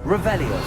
Revelio.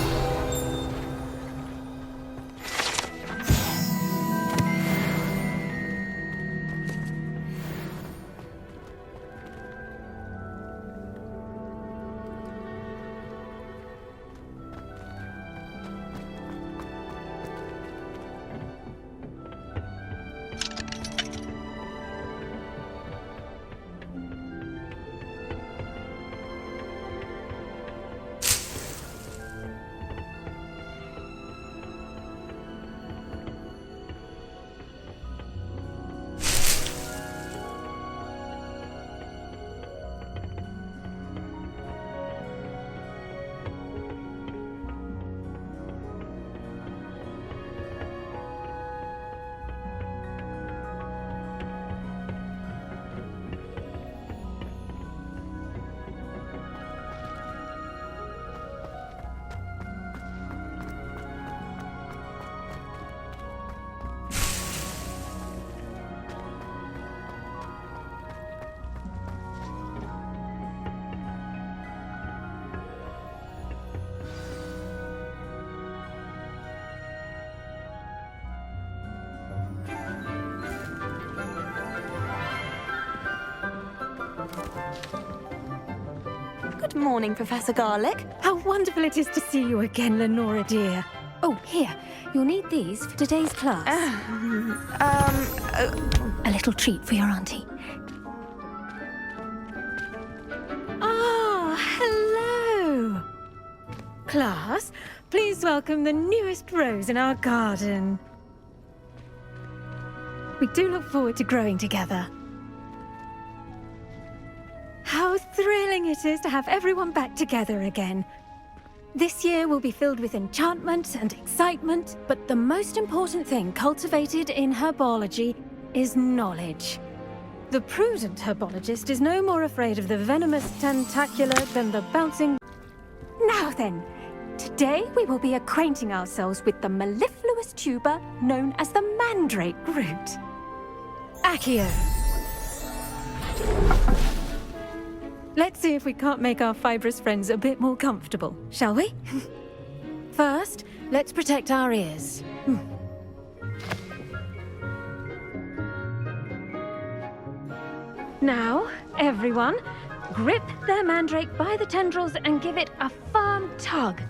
Good morning, Professor Garlick. How wonderful it is to see you again, Lenora dear. Oh, here. You'll need these for today's class. A little treat for your auntie. Ah, hello. Class, please welcome the newest rose in our garden. We do look forward to growing together. How thrilling it is to have everyone back together again. This year will be filled with enchantment and excitement, but the most important thing cultivated in herbology is knowledge. The prudent herbologist is no more afraid of the venomous tentacula than the bouncing... Now then, today we will be acquainting ourselves with the mellifluous tuber known as the mandrake root. Accio. Let's see if we can't make our fibrous friends a bit more comfortable, shall we? First, let's protect our ears. Now, everyone, grip their mandrake by the tendrils and give it a firm tug.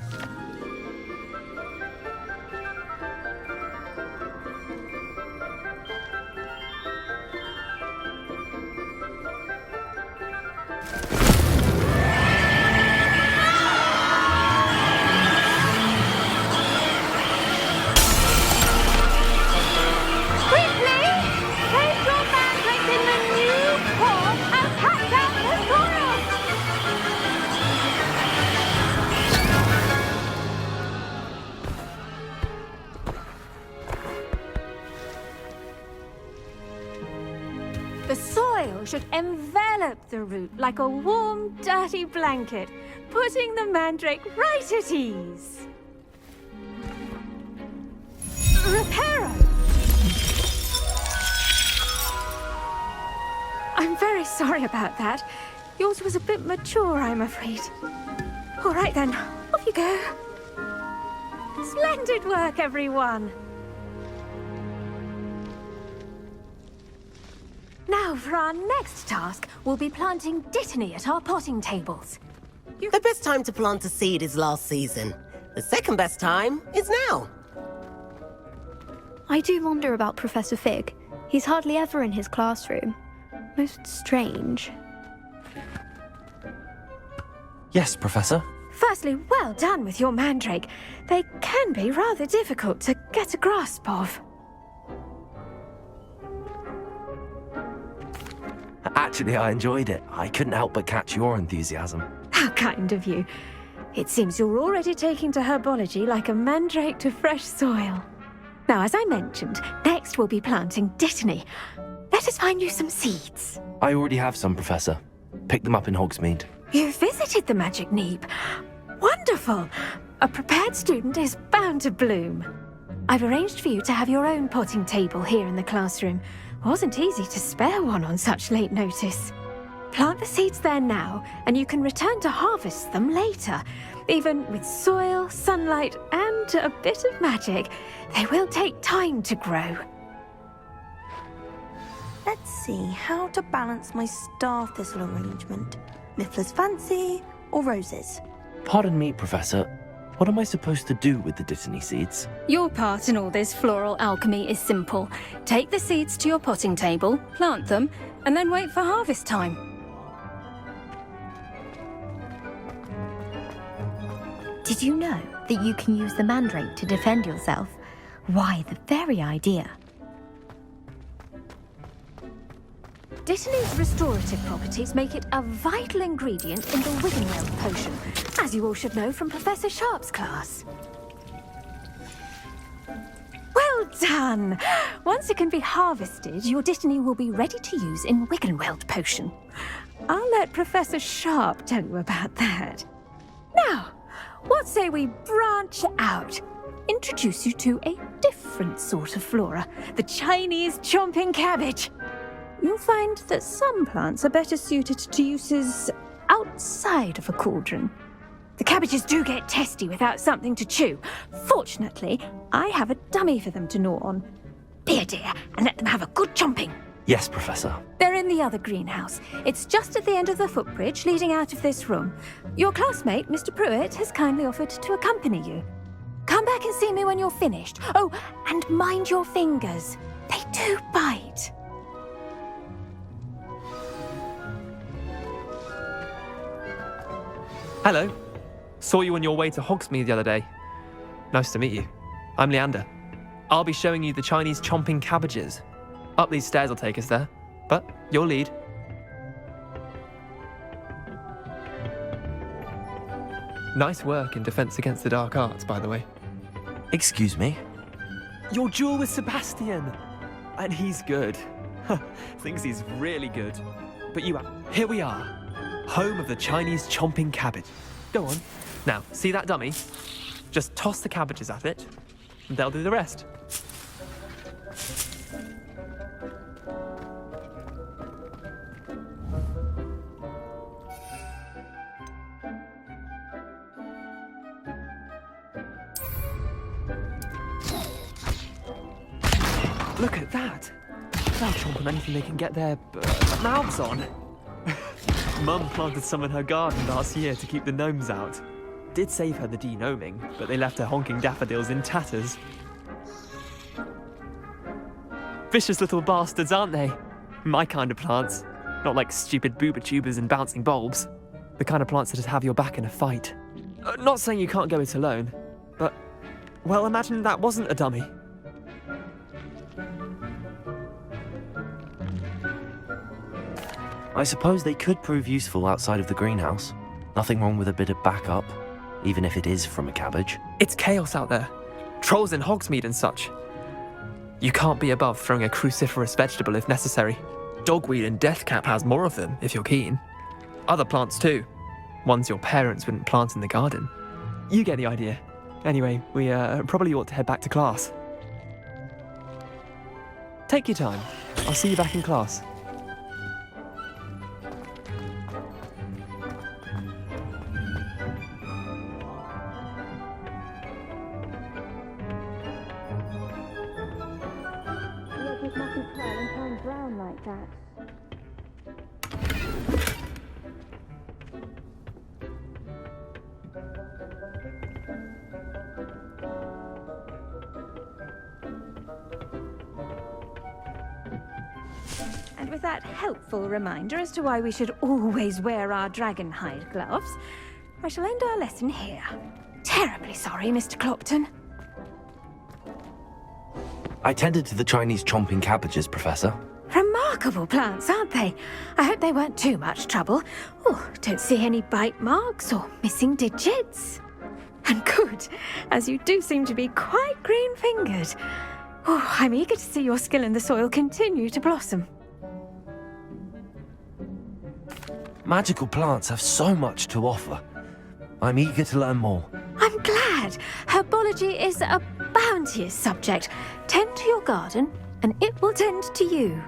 The soil should envelop the root like a warm, dirty blanket, putting the mandrake right at ease. Reparo! I'm very sorry about that. Yours was a bit mature, I'm afraid. All right then, off you go. Splendid work, everyone! Now, for our next task, we'll be planting dittany at our potting tables. The best time to plant a seed is last season. The second best time is now. I do wonder about Professor Fig. He's hardly ever in his classroom. Most strange. Yes, Professor. Firstly, well done with your mandrake. They can be rather difficult to get a grasp of. Actually, I enjoyed it. I couldn't help but catch your enthusiasm. How kind of you. It seems you're already taking to herbology like a mandrake to fresh soil. Now, as I mentioned, next we'll be planting dittany. Let us find you some seeds. I already have some, Professor. Pick them up in Hogsmeade. You visited the Magic Neep. Wonderful! A prepared student is bound to bloom. I've arranged for you to have your own potting table here in the classroom. Wasn't easy to spare one on such late notice. Plant the seeds there now, and you can return to harvest them later. Even with soil, sunlight, and a bit of magic, they will take time to grow. Let's see how to balance my star thistle arrangement. Niffler's fancy or roses? Pardon me, Professor. What am I supposed to do with the Dittany seeds? Your part in all this floral alchemy is simple. Take the seeds to your potting table, plant them, and then wait for harvest time. Did you know that you can use the mandrake to defend yourself? Why, the very idea. Dittany's restorative properties make it a vital ingredient in the Wiggenweld potion, as you all should know from Professor Sharp's class. Well done! Once it can be harvested, your Dittany will be ready to use in Wiggenweld potion. I'll let Professor Sharp tell you about that. Now, what say we branch out? Introduce you to a different sort of flora, the Chinese chomping cabbage. You'll find that some plants are better suited to uses outside of a cauldron. The cabbages do get testy without something to chew. Fortunately, I have a dummy for them to gnaw on. Be a dear and let them have a good chomping. Yes, Professor. They're in the other greenhouse. It's just at the end of the footbridge leading out of this room. Your classmate, Mr. Pruitt, has kindly offered to accompany you. Come back and see me when you're finished. Oh, and mind your fingers. They do bite. Hello. Saw you on your way to Hogsmeade the other day. Nice to meet you. I'm Leander. I'll be showing you the Chinese chomping cabbages. Up these stairs will take us there, but you'll lead. Nice work in Defense Against the Dark Arts, by the way. Excuse me? Your duel with Sebastian! And he's good. Thinks he's really good. But here we are. Home of the Chinese chomping cabbage. Go on. Now, see that dummy? Just toss the cabbages at it, and they'll do the rest. Look at that! They'll chomp on anything they can get their mouths on. Mum planted some in her garden last year to keep the gnomes out. Did save her the de-gnoming, but they left her honking daffodils in tatters. Vicious little bastards, aren't they? My kind of plants. Not like stupid booba tubers and bouncing bulbs. The kind of plants that just have your back in a fight. Not saying you can't go it alone, but, well, imagine that wasn't a dummy. I suppose they could prove useful outside of the greenhouse. Nothing wrong with a bit of backup, even if it is from a cabbage. It's chaos out there. Trolls in Hogsmeade and such. You can't be above throwing a cruciferous vegetable if necessary. Dogweed and deathcap has more of them, if you're keen. Other plants too. Ones your parents wouldn't plant in the garden. You get the idea. Anyway, we probably ought to head back to class. Take your time. I'll see you back in class. And with that helpful reminder as to why we should always wear our dragon hide gloves, I shall end our lesson here. Terribly sorry, Mr. Clopton. I tended to the Chinese chomping cabbages, Professor. Remarkable plants, aren't they? I hope they weren't too much trouble. Oh, don't see any bite marks or missing digits. And good, as you do seem to be quite green-fingered. Oh, I'm eager to see your skill in the soil continue to blossom. Magical plants have so much to offer. I'm eager to learn more. I'm glad. Herbology is a bounteous subject. Tend to your garden, and it will tend to you.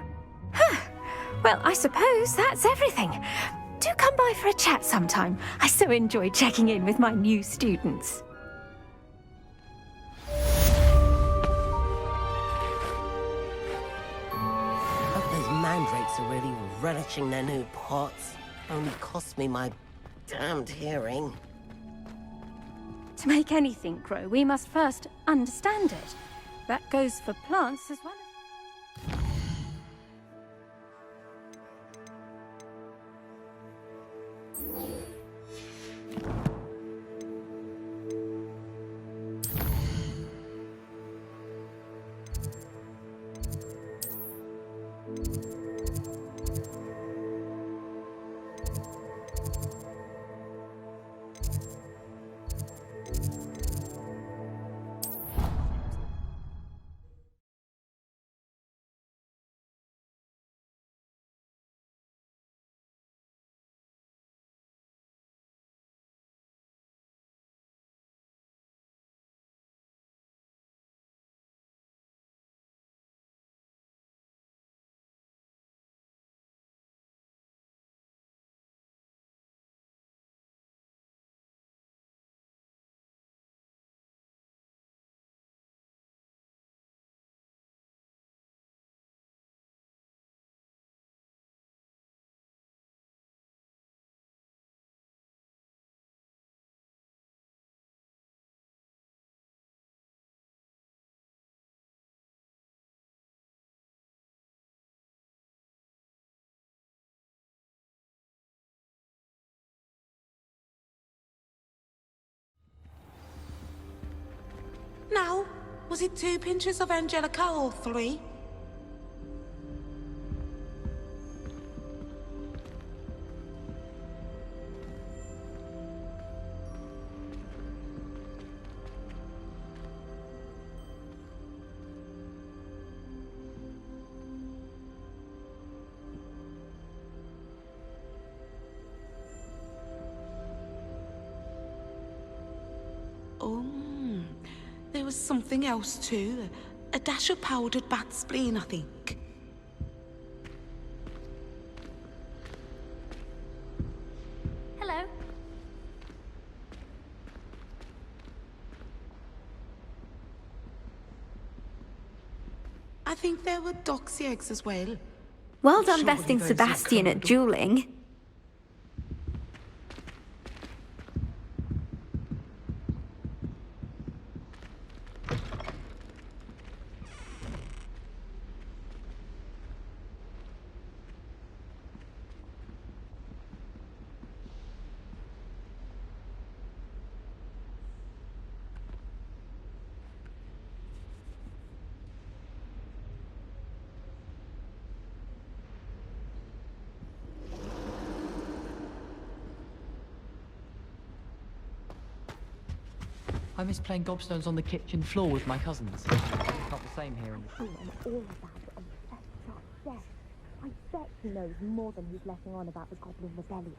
Well, I suppose that's everything. do come by for a chat sometime. I so enjoy checking in with my new students. Hope those mandrakes are really relishing their new pots. Only cost me my damned hearing. To make anything grow, we must first understand it. That goes for plants as well as... Now, was it 2 pinches of Angelica or 3? Oh, there was something else too. A dash of powdered bat spleen, I think. Hello. I think there were doxy eggs as well. Well done Surely besting those are Sebastian at criminal. dueling. I miss playing gobstones on the kitchen floor with my cousins. Not the same here in the... all about it on the death. I bet he knows more than he's letting on about the Goblin Rebellion.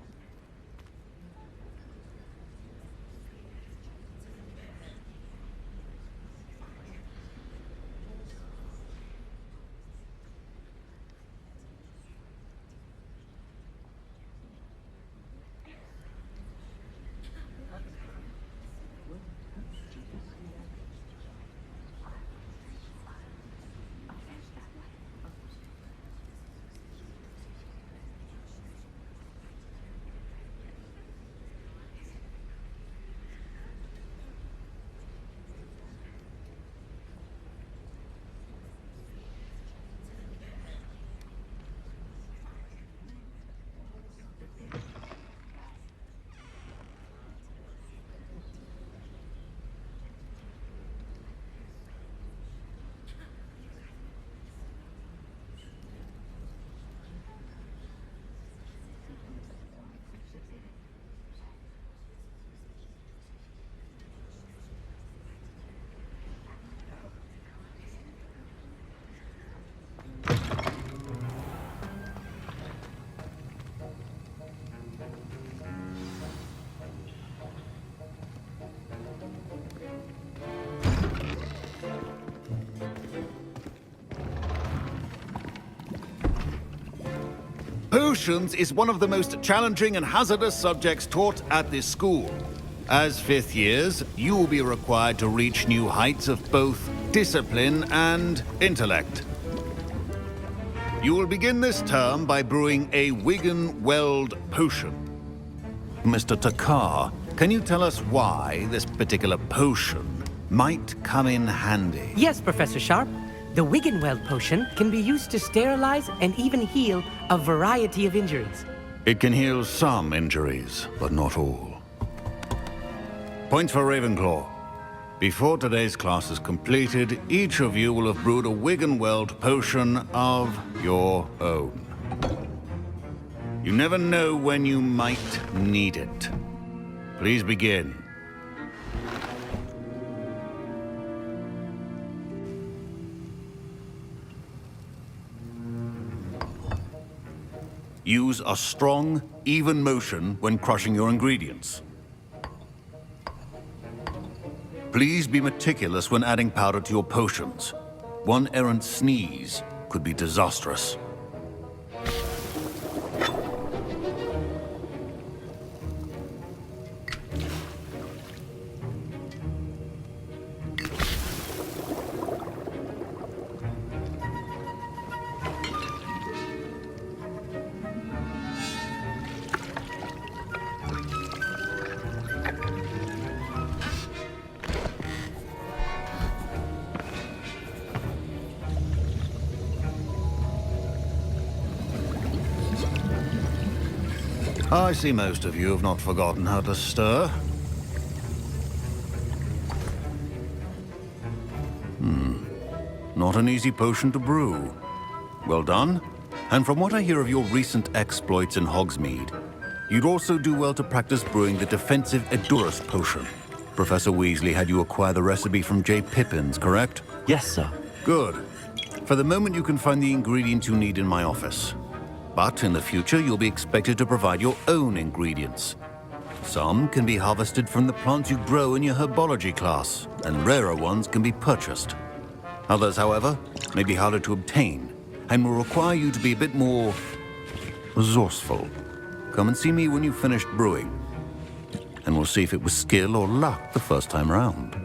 Potions is one of the most challenging and hazardous subjects taught at this school. As fifth years, you will be required to reach new heights of both discipline and intellect. You will begin this term by brewing a Wigan-Weld potion. Mr. Takar, can you tell us why this particular potion might come in handy? Yes, Professor Sharp. The Wigan-Weld potion can be used to sterilize and even heal a variety of injuries. It can heal some injuries, but not all. Points for Ravenclaw. Before today's class is completed, each of you will have brewed a Wigan-Weld potion of your own. You never know when you might need it. Please begin. Use a strong, even motion when crushing your ingredients. Please be meticulous when adding powder to your potions. One errant sneeze could be disastrous. I see most of you have not forgotten how to stir. Not an easy potion to brew. Well done. And from what I hear of your recent exploits in Hogsmeade, you'd also do well to practice brewing the defensive Edurus potion. Professor Weasley had you acquire the recipe from J. Pippins, correct? Yes, sir. Good. For the moment, you can find the ingredients you need in my office. But in the future, you'll be expected to provide your own ingredients. Some can be harvested from the plants you grow in your herbology class, and rarer ones can be purchased. Others, however, may be harder to obtain, and will require you to be a bit more resourceful. Come and see me when you've finished brewing, and we'll see if it was skill or luck the first time round.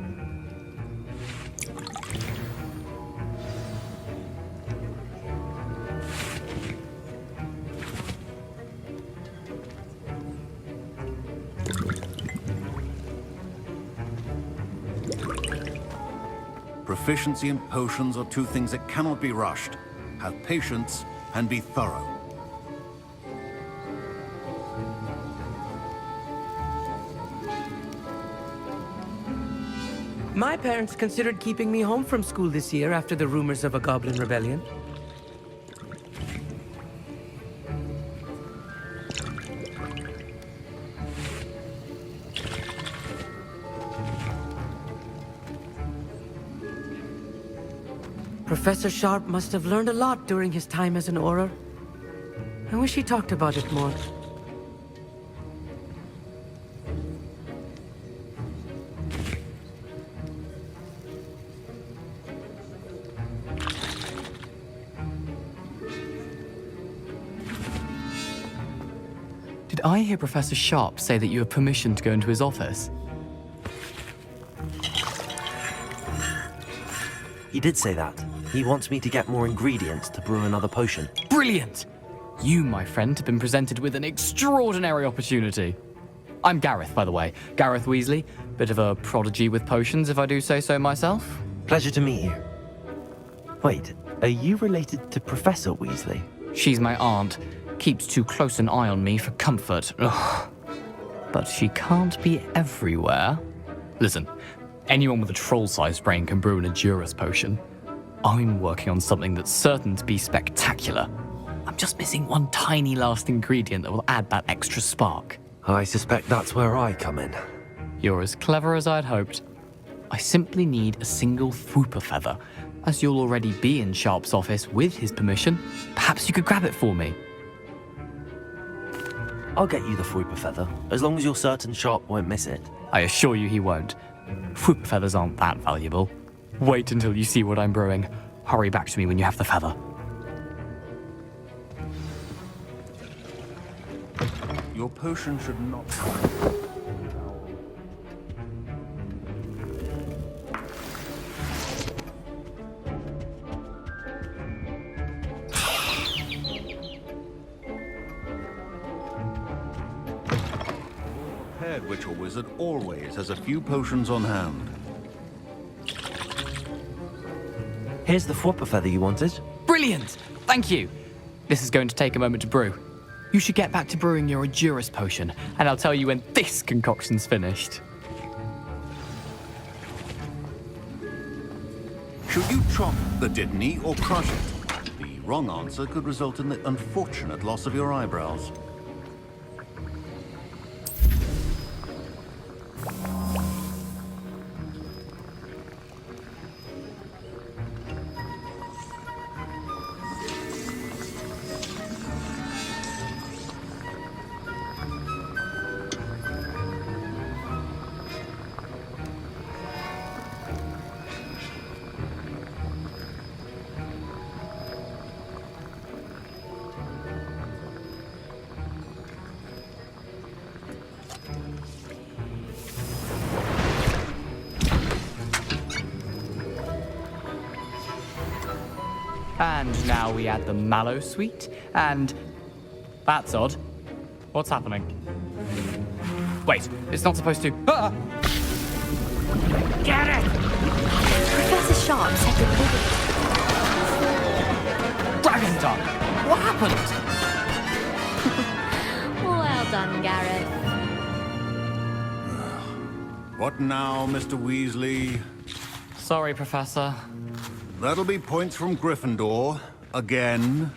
Proficiency and potions are two things that cannot be rushed. Have patience and be thorough. My parents considered keeping me home from school this year after the rumors of a goblin rebellion. Professor Sharp must have learned a lot during his time as an Auror. I wish he talked about it more. Did I hear Professor Sharp say that you have permission to go into his office? He did say that. He wants me to get more ingredients to brew another potion. Brilliant! You, my friend, have been presented with an extraordinary opportunity. I'm Gareth, by the way. Gareth Weasley. Bit of a prodigy with potions, if I do say so myself. Pleasure to meet you. Wait, are you related to Professor Weasley? She's my aunt. Keeps too close an eye on me for comfort. Ugh. But she can't be everywhere. Listen, anyone with a troll-sized brain can brew an Edurus potion. I'm working on something that's certain to be spectacular. I'm just missing one tiny last ingredient that will add that extra spark. I suspect that's where I come in. You're as clever as I'd hoped. I simply need a single Thwooper feather. As you'll already be in Sharp's office with his permission, perhaps you could grab it for me. I'll get you the Thwooper feather, as long as you're certain Sharp won't miss it. I assure you he won't. Thwooper feathers aren't that valuable. Wait until you see what I'm brewing. Hurry back to me when you have the feather. Your potion should not... Head witch or wizard always has a few potions on hand. Here's the flopper feather you wanted. Brilliant! Thank you! This is going to take a moment to brew. You should get back to brewing your Adurus potion, and I'll tell you when this concoction's finished. Should you chop the Dittany or crush it? The wrong answer could result in the unfortunate loss of your eyebrows. And now we add the mallow sweet, and... That's odd. What's happening? Wait, it's not supposed to... Ah! Get it! Professor Sharp said the Dragon tongue! What happened? Well done, Gareth. What now, Mr. Weasley? Sorry, Professor. That'll be points from Gryffindor. Again.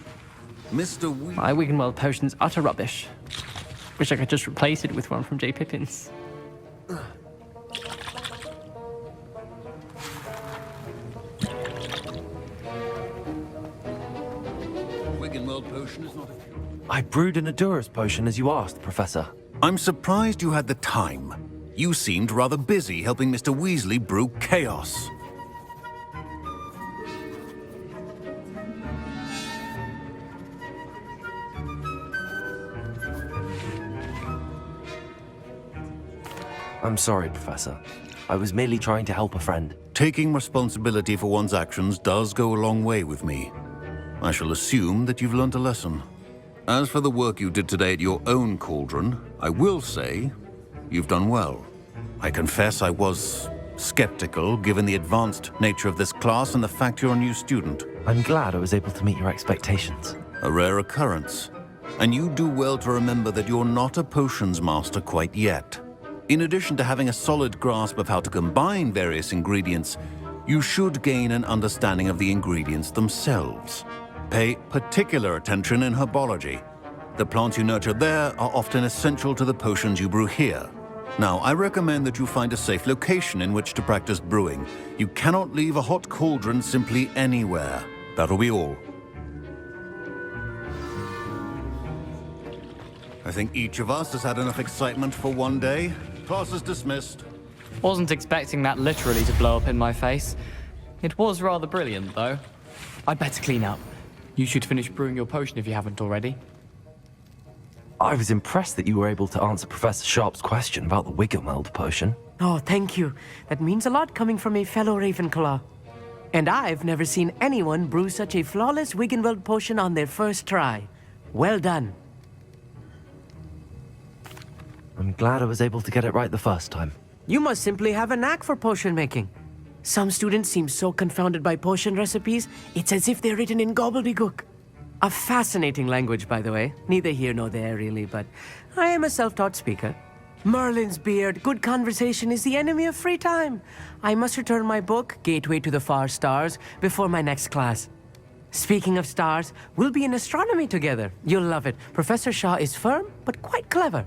Mr. Weasley... My Wiggenweld potion's utter rubbish. Wish I could just replace it with one from J. Pippin's. Wiggenweld potion is not a... I brewed an Adurus potion as you asked, Professor. I'm surprised you had the time. You seemed rather busy helping Mr. Weasley brew chaos. I'm sorry, Professor. I was merely trying to help a friend. Taking responsibility for one's actions does go a long way with me. I shall assume that you've learnt a lesson. As for the work you did today at your own cauldron, I will say you've done well. I confess I was skeptical, given the advanced nature of this class and the fact you're a new student. I'm glad I was able to meet your expectations. A rare occurrence. And you do well to remember that you're not a potions master quite yet. In addition to having a solid grasp of how to combine various ingredients, you should gain an understanding of the ingredients themselves. Pay particular attention in herbology. The plants you nurture there are often essential to the potions you brew here. Now, I recommend that you find a safe location in which to practice brewing. You cannot leave a hot cauldron simply anywhere. That'll be all. I think each of us has had enough excitement for one day. Class is dismissed. Wasn't expecting that literally to blow up in my face. It was rather brilliant, though. I'd better clean up. You should finish brewing your potion if you haven't already. I was impressed that you were able to answer Professor Sharp's question about the Wiggenweld potion. Oh, thank you. That means a lot coming from a fellow Ravenclaw. And I've never seen anyone brew such a flawless Wiggenweld potion on their first try. Well done. I'm glad I was able to get it right the first time. You must simply have a knack for potion making. Some students seem so confounded by potion recipes, it's as if they're written in gobbledygook. A fascinating language, by the way. Neither here nor there, really, but I am a self-taught speaker. Merlin's beard, good conversation is the enemy of free time. I must return my book, Gateway to the Far Stars, before my next class. Speaking of stars, we'll be in astronomy together. You'll love it. Professor Shaw is firm, but quite clever.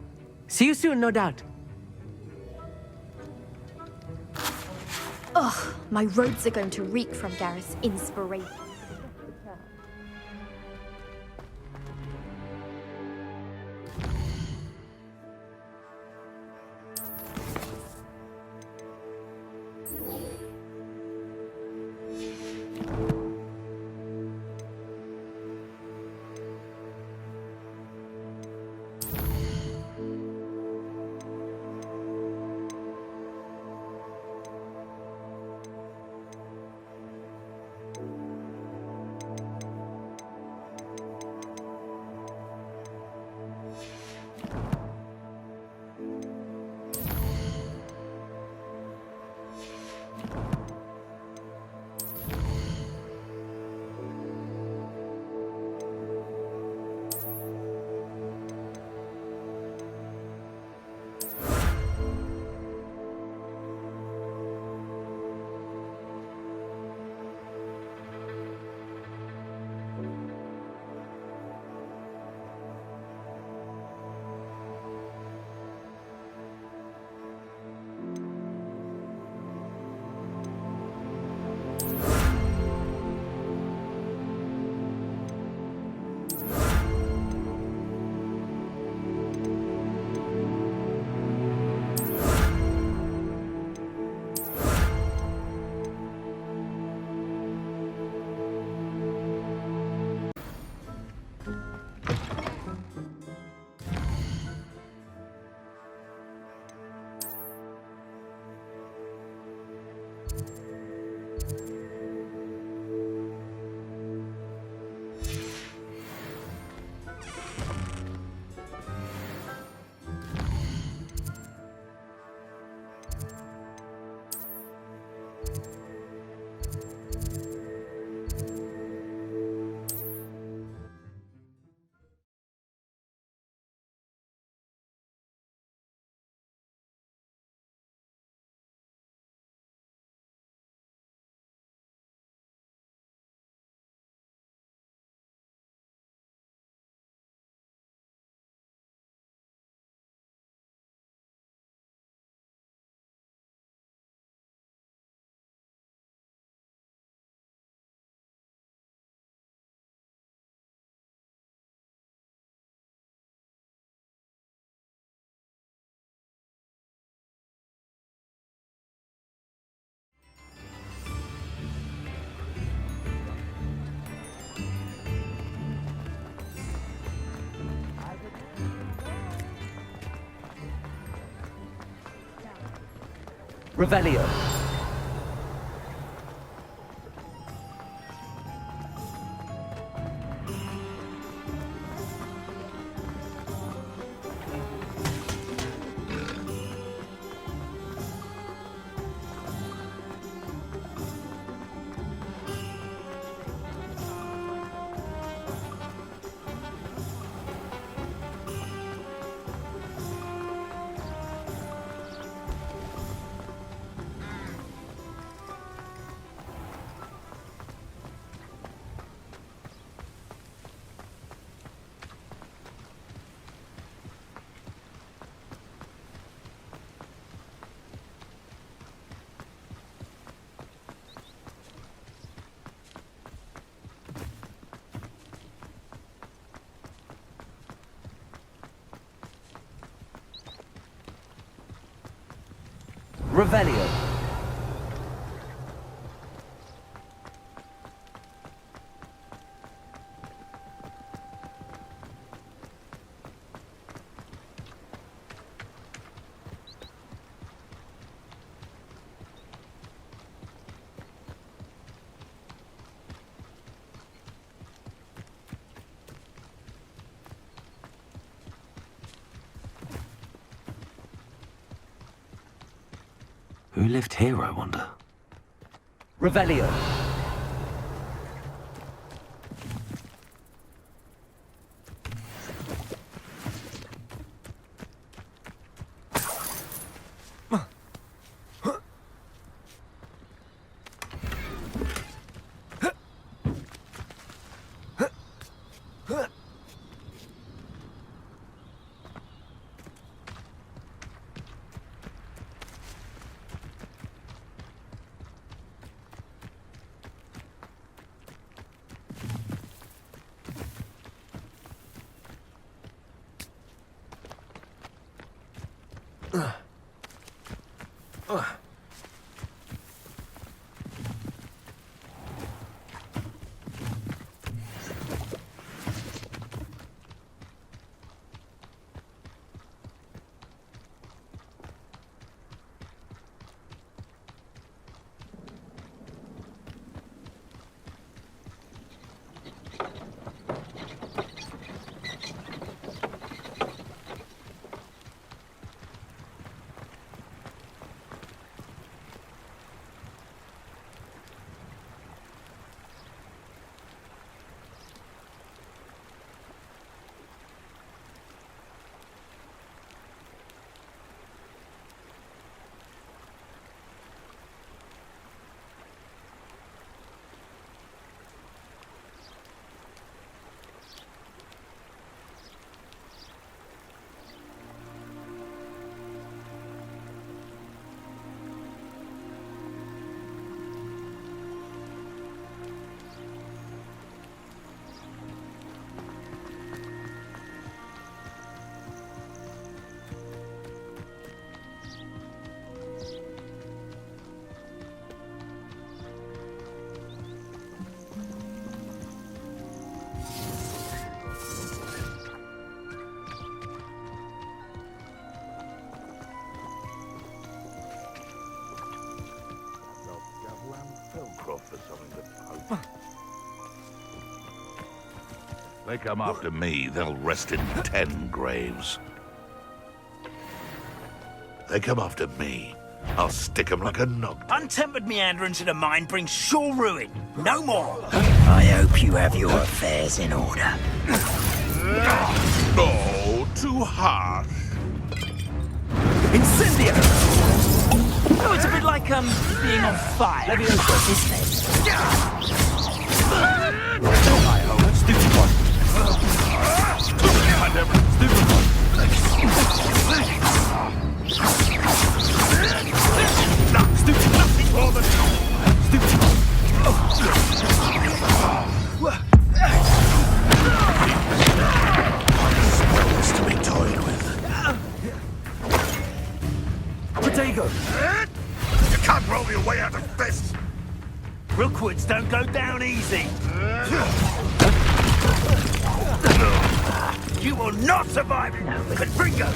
See you soon, no doubt. Ugh, my robes are going to reek from Gareth's inspiration. Revelio. Revelio. Who lived here, I wonder? Revelio. They come after me, they'll rest in 10 graves. They come after me, I'll stick 'em like a knob. Untempered meandering to the mine brings sure ruin. No more. I hope you have your affairs in order. Oh, too harsh. Incendio! Oh, it's a bit like, being on fire. Isn't it? Stupid one. I never... Stupid one. Stupid. Nothing more than... Stupid one. Spoils to be toyed with. Potato! You can't roll your way out of this! Rookwoods don't go down easy. You will not survive it. Confringo!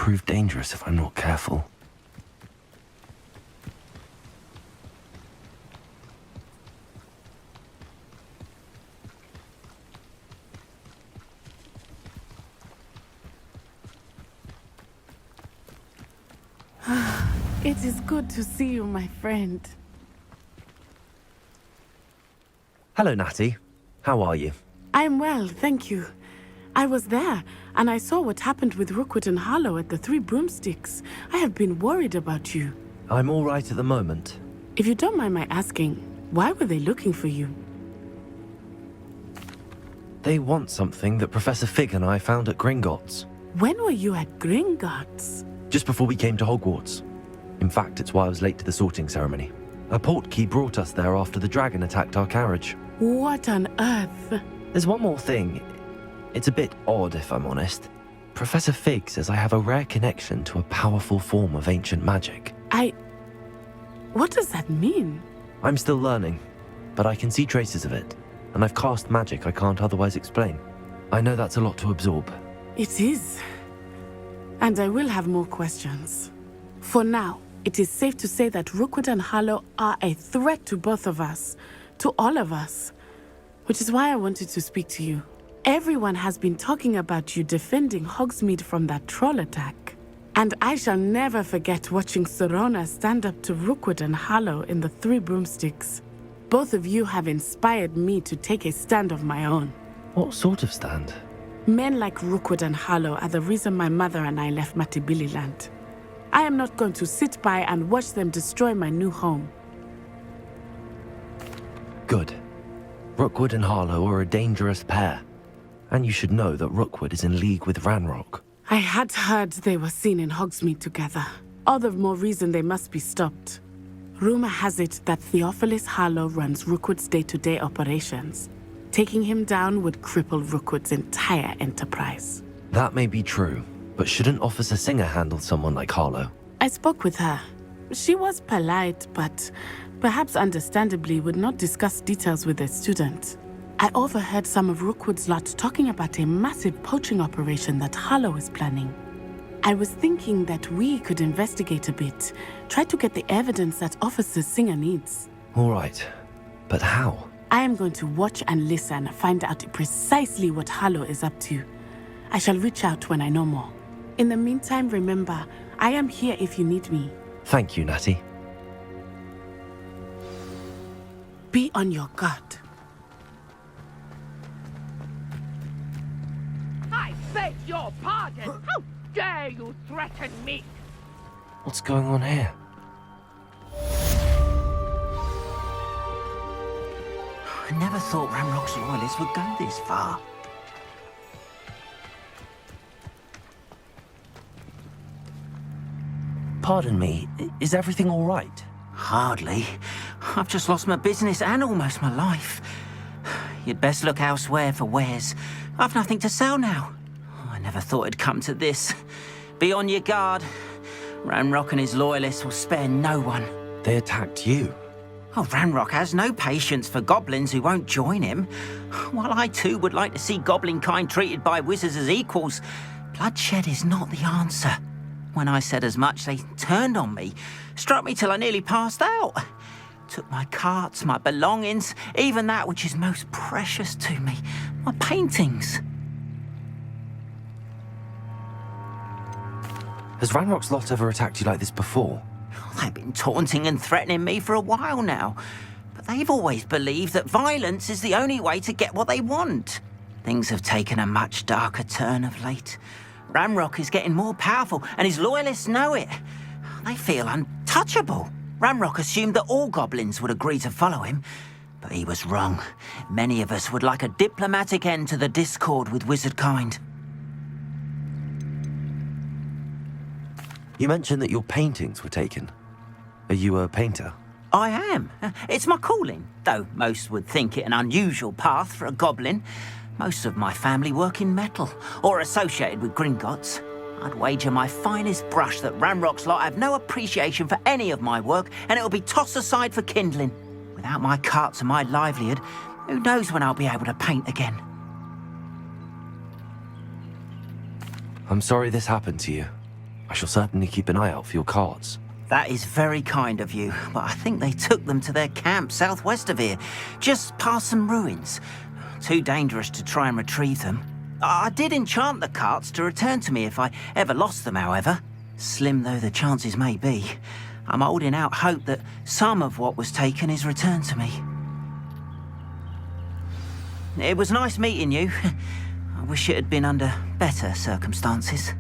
prove dangerous if I'm not careful. It is good to see you, my friend. Hello, Natty. How are you? I'm well, thank you. I was there, and I saw what happened with Rookwood and Harlow at the Three Broomsticks. I have been worried about you. I'm all right at the moment. If you don't mind my asking, why were they looking for you? They want something that Professor Fig and I found at Gringotts. When were you at Gringotts? Just before we came to Hogwarts. In fact, it's why I was late to the sorting ceremony. A portkey brought us there after the dragon attacked our carriage. What on earth? There's one more thing. It's a bit odd, if I'm honest. Professor Fig says I have a rare connection to a powerful form of ancient magic. What does that mean? I'm still learning, but I can see traces of it, and I've cast magic I can't otherwise explain. I know that's a lot to absorb. It is. And I will have more questions. For now, it is safe to say that Rookwood and Harlow are a threat to both of us, to all of us, which is why I wanted to speak to you. Everyone has been talking about you defending Hogsmeade from that troll attack. And I shall never forget watching Sorona stand up to Rookwood and Harlow in the Three Broomsticks. Both of you have inspired me to take a stand of my own. What sort of stand? Men like Rookwood and Harlow are the reason my mother and I left Matibililand. I am not going to sit by and watch them destroy my new home. Good. Rookwood and Harlow are a dangerous pair. And you should know that Rookwood is in league with Ranrock. I had heard they were seen in Hogsmeade together. All the more reason they must be stopped. Rumor has it that Theophilus Harlow runs Rookwood's day-to-day operations. Taking him down would cripple Rookwood's entire enterprise. That may be true, but shouldn't Officer Singer handle someone like Harlow? I spoke with her. She was polite, but perhaps understandably would not discuss details with a student. I overheard some of Rookwood's lot talking about a massive poaching operation that Harlow is planning. I was thinking that we could investigate a bit, try to get the evidence that Officer Singer needs. All right, but how? I am going to watch and listen, find out precisely what Harlow is up to. I shall reach out when I know more. In the meantime, remember, I am here if you need me. Thank you, Natty. Be on your guard. I beg your pardon! How dare you threaten me? What's going on here? I never thought Ranrock's loyalists would go this far. Pardon me, is everything all right? Hardly. I've just lost my business and almost my life. You'd best look elsewhere for wares. I've nothing to sell now. I never thought it'd come to this. Be on your guard. Ranrock and his loyalists will spare no one. They attacked you? Oh, Ranrock has no patience for goblins who won't join him. While I too would like to see goblin kind treated by wizards as equals, bloodshed is not the answer. When I said as much, they turned on me, struck me till I nearly passed out. Took my carts, my belongings, even that which is most precious to me, my paintings. Has Ranrock's lot ever attacked you like this before? They've been taunting and threatening me for a while now, but they've always believed that violence is the only way to get what they want. Things have taken a much darker turn of late. Ranrock is getting more powerful, and his loyalists know it. They feel untouchable. Ranrock assumed that all goblins would agree to follow him, but he was wrong. Many of us would like a diplomatic end to the discord with wizard kind. You mentioned that your paintings were taken. Are you a painter? I am. It's my calling, though most would think it an unusual path for a goblin. Most of my family work in metal, or associated with Gringotts. I'd wager my finest brush that Ranrock's lot have no appreciation for any of my work, and it'll be tossed aside for kindling. Without my carts and my livelihood, who knows when I'll be able to paint again? I'm sorry this happened to you. I shall certainly keep an eye out for your cards. That is very kind of you, but I think they took them to their camp southwest of here, just past some ruins. Too dangerous to try and retrieve them. I did enchant the carts to return to me if I ever lost them, however. Slim though the chances may be, I'm holding out hope that some of what was taken is returned to me. It was nice meeting you. I wish it had been under better circumstances.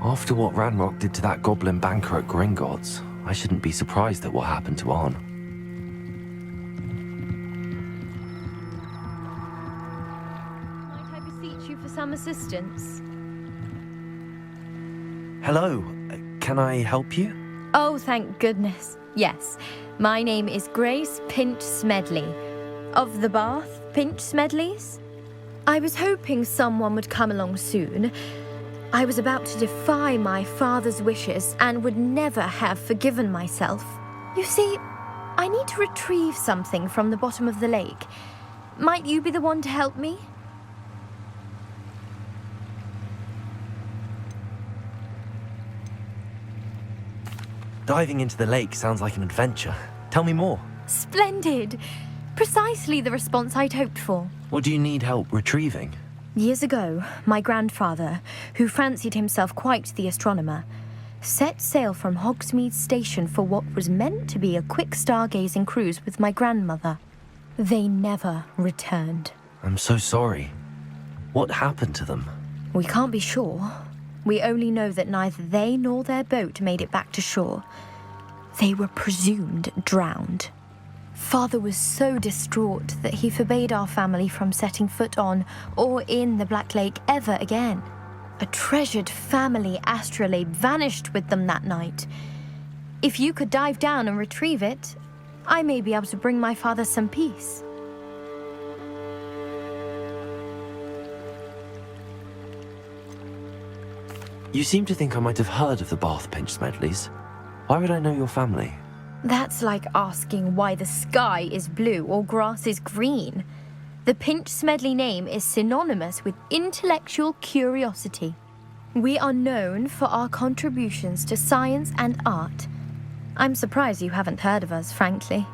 After what Ranrock did to that goblin banker at Gringotts, I shouldn't be surprised at what happened to Arn. Might I beseech you for some assistance? Hello, can I help you? Oh, thank goodness. Yes. My name is Grace Pinch Smedley. Of the Bath Pinch Smedleys? I was hoping someone would come along soon. I was about to defy my father's wishes and would never have forgiven myself. You see, I need to retrieve something from the bottom of the lake. Might you be the one to help me? Diving into the lake sounds like an adventure. Tell me more. Splendid! Precisely the response I'd hoped for. What do you need help retrieving? Years ago, my grandfather, who fancied himself quite the astronomer, set sail from Hogsmeade Station for what was meant to be a quick stargazing cruise with my grandmother. They never returned. I'm so sorry. What happened to them? We can't be sure. We only know that neither they nor their boat made it back to shore. They were presumed drowned. Father was so distraught that he forbade our family from setting foot on or in the Black Lake ever again. A treasured family astrolabe vanished with them that night. If you could dive down and retrieve it, I may be able to bring my father some peace. You seem to think I might have heard of the Bath Pinch Smedleys. Why would I know your family? That's like asking why the sky is blue or grass is green. The Pinch Smedley name is synonymous with intellectual curiosity. We are known for our contributions to science and art. I'm surprised you haven't heard of us, frankly.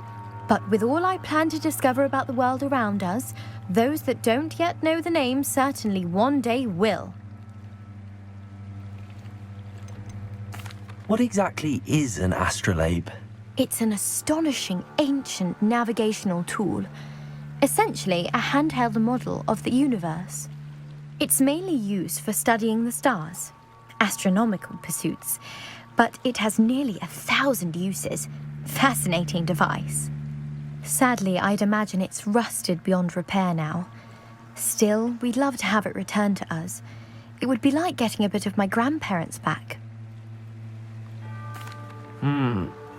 But with all I plan to discover about the world around us, those that don't yet know the name certainly one day will. What exactly is an astrolabe? It's an astonishing ancient navigational tool, essentially a handheld model of the universe. It's mainly used for studying the stars, astronomical pursuits, but it has nearly 1,000 uses. Fascinating device. Sadly, I'd imagine it's rusted beyond repair now. Still, we'd love to have it returned to us. It would be like getting a bit of my grandparents back.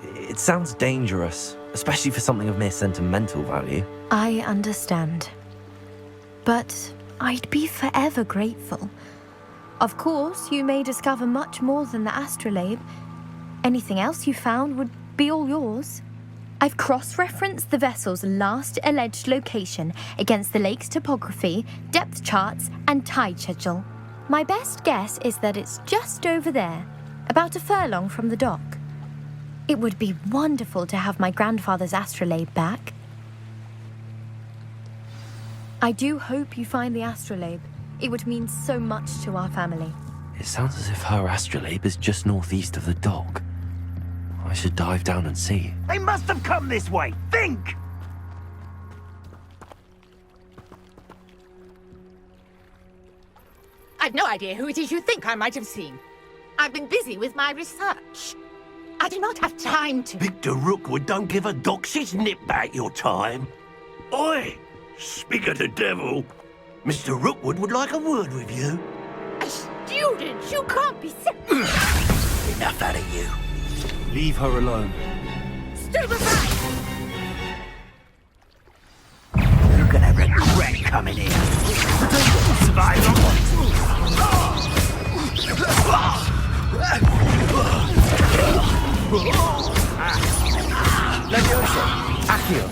It sounds dangerous, especially for something of mere sentimental value. I understand. But I'd be forever grateful. Of course, you may discover much more than the astrolabe. Anything else you found would be all yours. I've cross-referenced the vessel's last alleged location against the lake's topography, depth charts, and tide schedule. My best guess is that it's just over there, about a furlong from the dock. It would be wonderful to have my grandfather's astrolabe back. I do hope you find the astrolabe. It would mean so much to our family. It sounds as if her astrolabe is just northeast of the dock. I should dive down and see. They must have come this way. Think! I've no idea who it is you think I might have seen. I've been busy with my research. I do not have time to... Victor Rookwood don't give a doxy's nip back your time. Oi! Speak of the devil. Mr. Rookwood would like a word with you. A student? You can't be... Enough out of you. Leave her alone. Stupefy! You're gonna regret coming here. Survival. Leviosa! Accio!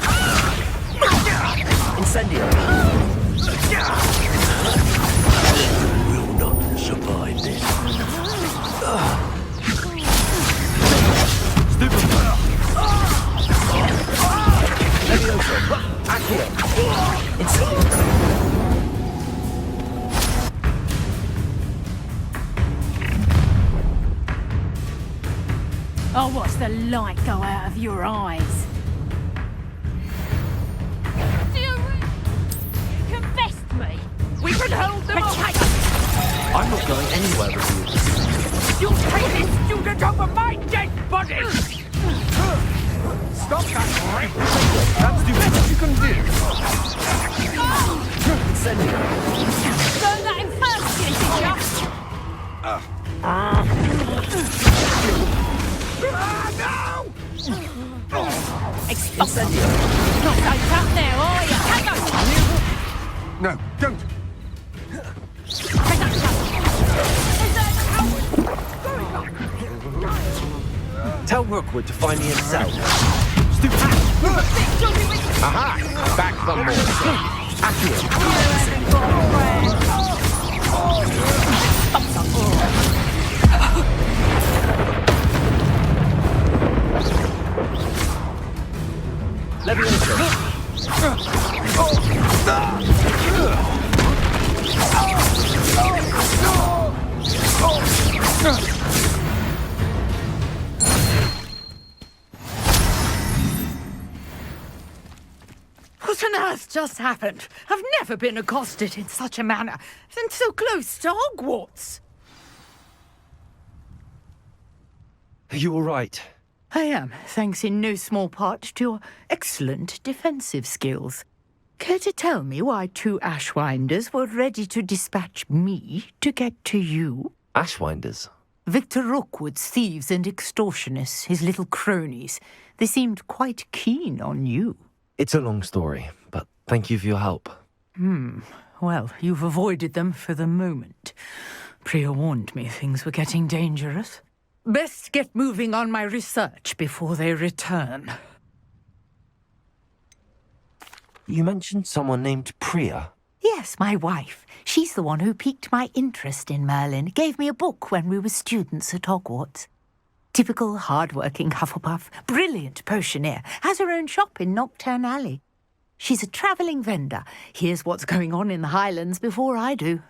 Incendio! You will not survive this. Leviosa! Accio! Incendio! I'll watch the light go out of your eyes. Do you can best me? We can hold them off. I'm not going anywhere with You take this student over my dead body! Stop that, boy! That's the best you can do! Incendio! Learn that in first year, did ya? Incendio! Not safe out there, are ya? No, don't! Tell Rookwood to find me himself. Aha! Back some more. What on earth just happened? I've never been accosted in such a manner, and so close to Hogwarts. Are you all right? I am, thanks in no small part to your excellent defensive skills. Care to tell me why 2 Ashwinders were ready to dispatch me to get to you? Ashwinders? Victor Rookwood's thieves and extortionists, his little cronies. They seemed quite keen on you. It's a long story, but thank you for your help. Well, you've avoided them for the moment. Priya warned me things were getting dangerous. Best get moving on my research before they return. You mentioned someone named Priya. Yes, my wife. She's the one who piqued my interest in Merlin. Gave me a book when we were students at Hogwarts. Typical hard-working Hufflepuff, brilliant potioneer, has her own shop in Knockturn Alley. She's a travelling vendor. Hears what's going on in the Highlands before I do.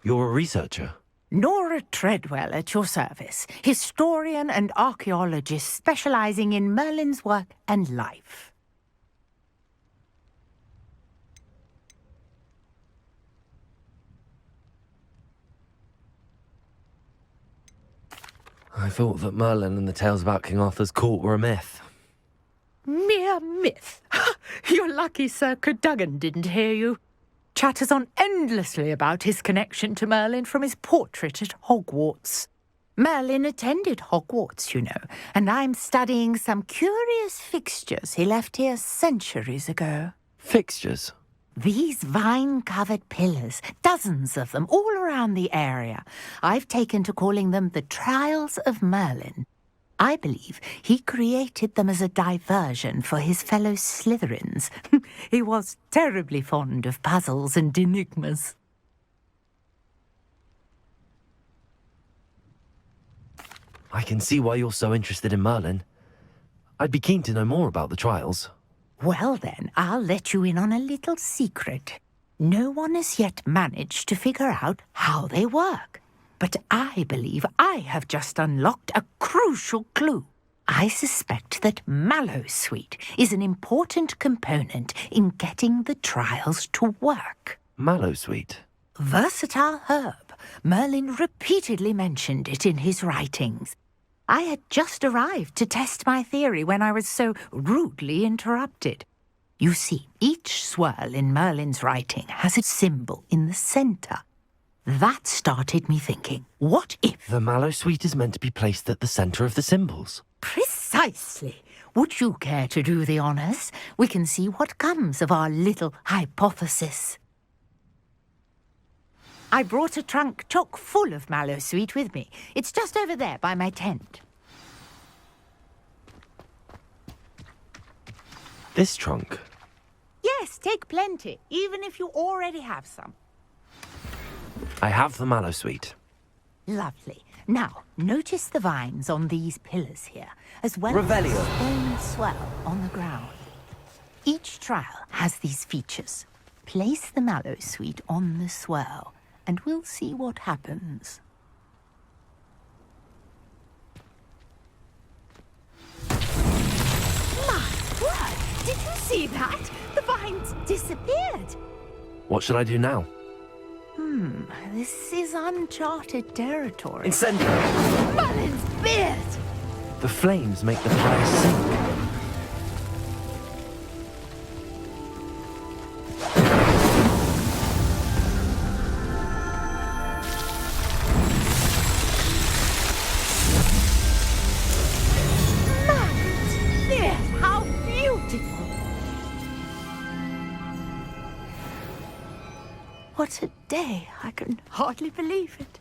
You're a researcher? Nora Treadwell at your service, historian and archaeologist specialising in Merlin's work and life. I thought that Merlin and the tales about King Arthur's court were a myth. Mere myth. You're lucky Sir Cadogan didn't hear you. Chatters on endlessly about his connection to Merlin from his portrait at Hogwarts. Merlin attended Hogwarts, you know, and I'm studying some curious fixtures he left here centuries ago. Fixtures? These vine-covered pillars, dozens of them, all around the area. I've taken to calling them the Trials of Merlin. I believe he created them as a diversion for his fellow Slytherins. He was terribly fond of puzzles and enigmas. I can see why you're so interested in Merlin. I'd be keen to know more about the trials. Well then, I'll let you in on a little secret. No one has yet managed to figure out how they work. But I believe I have just unlocked a crucial clue. I suspect that Mallowsweet is an important component in getting the trials to work. Mallowsweet? Versatile herb. Merlin repeatedly mentioned it in his writings. I had just arrived to test my theory when I was so rudely interrupted. You see, each swirl in Merlin's writing has a symbol in the centre. that started me thinking, what if... The mallow sweet is meant to be placed at the center of the symbols. Precisely. Would you care to do the honors? We can see what comes of our little hypothesis. I brought a trunk chock full of mallow sweet with me. It's just over there by my tent. This trunk? Yes, take plenty, even if you already have some. I have the mallow sweet. Lovely. Now, notice the vines on these pillars here, as well Revelio. as the stone swell on the ground. Each trial has these features. Place the mallow sweet on the swell, and we'll see what happens. My word! Did you see that? The vines disappeared. What should I do now? This is uncharted territory. Incendio! Balin's beard! The flames make the fire sink. Beard, how beautiful! What a day! I can hardly believe it.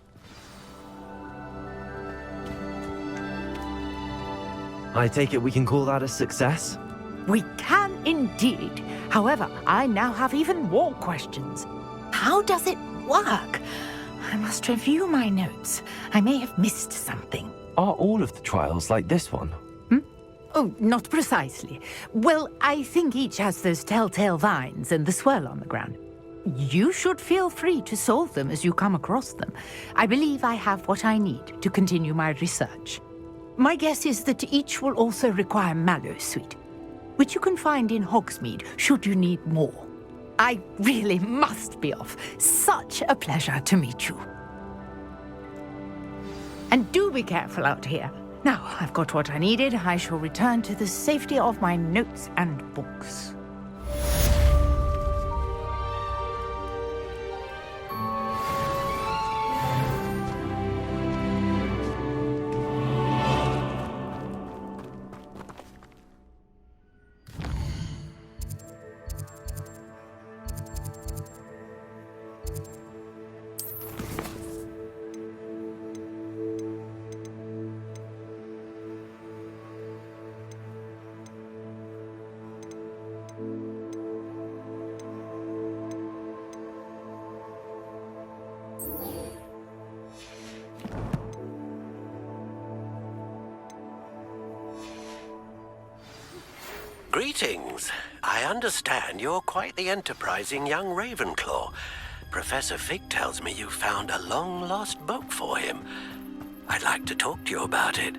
I take it we can call that a success? We can indeed. However, I now have even more questions. How does it work? I must review my notes. I may have missed something. Are all of the trials like this one? Oh, not precisely. Well, I think each has those telltale vines and the swirl on the ground. You should feel free to solve them as you come across them. I believe I have what I need to continue my research. My guess is that each will also require mallow sweet, which you can find in Hogsmeade should you need more. I really must be off. Such a pleasure to meet you. And do be careful out here. Now I've got what I needed, I shall return to the safety of my notes and books. Greetings. I understand you're quite the enterprising young Ravenclaw. Professor Fig tells me you found a long-lost book for him. I'd like to talk to you about it.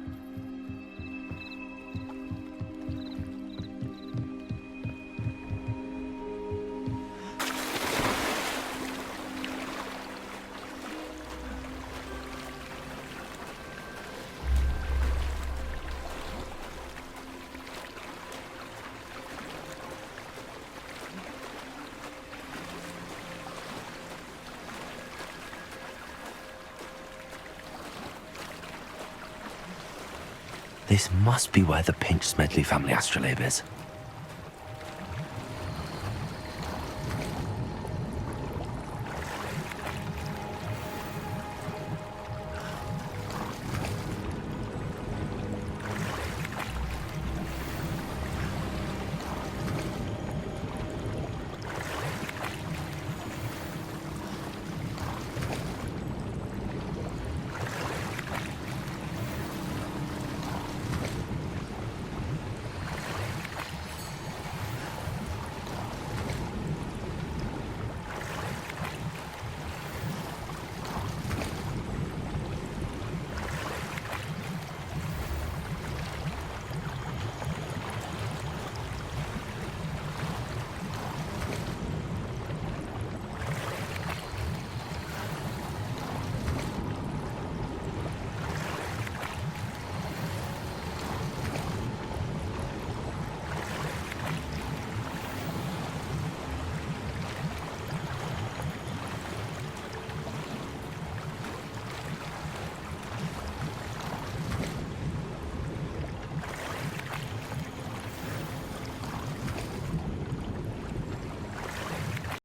This must be where the Pinch Smedley family astrolabe is.